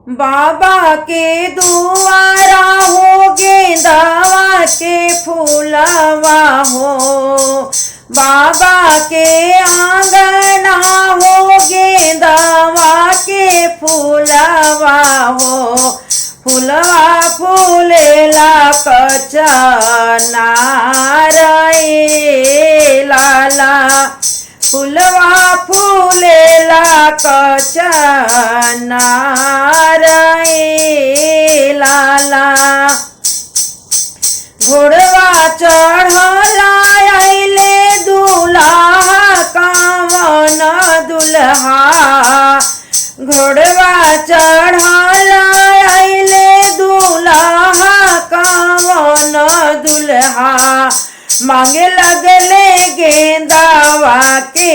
बाबा के दुआरा हो गेंदावा के फूलवा हो, बाबा के आंगना हो गेंदावा के फूलवा हो। फूलवा फूलेला कचनार ए लाला, फूलवा फूलेला कचनार ए लाला। घोड़वा चढ़ला अइले दुल्हा कवन दुल्हा, घोड़वा चढ़ला अइले दुल्हा कवन दुल्हा। मांगे लगले गेंदावा के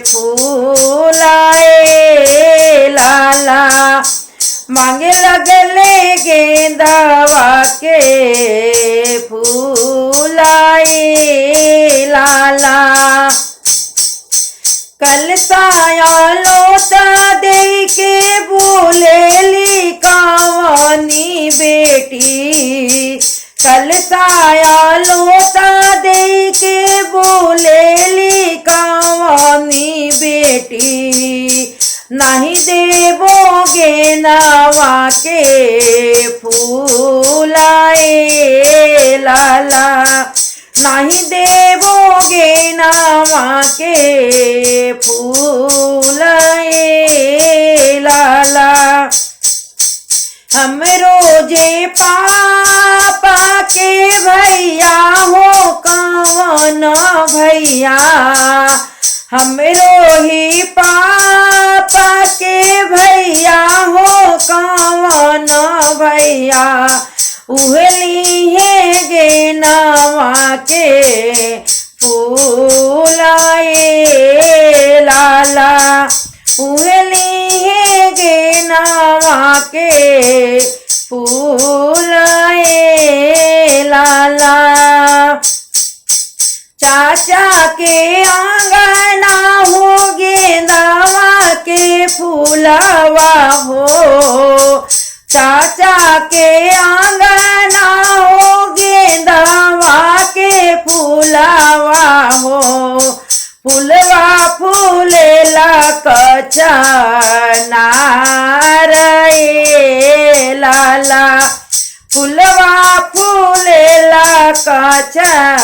फूल ए लाला, मांगे लगले गेंदावा के फूल ए लाला। कलसाया लोटा दे के बोलेली कवनी बेटी, कलसाया लोटा दे के बोलेली कवनी बेटी। नहीं देवोगे नवा के फूल ए लाला, नहीं देवोगे नवा के फूल ए लाला। हम रोजे पापा के भैया हो कवन भैया, हमरो ही पापा के भैया हो कवन भैया। उहली है गेनवा के फूल ए लाला, उहली है गेनवा के फूल ए लाला। चाचा के आंगना हो गेंदावा के फूलवा हो, चाचा के आंगना हो गेंदावा के फूलवा हो। फूलवा फूलेला कचनार ए लाला, फूलवा फूलेला कचनार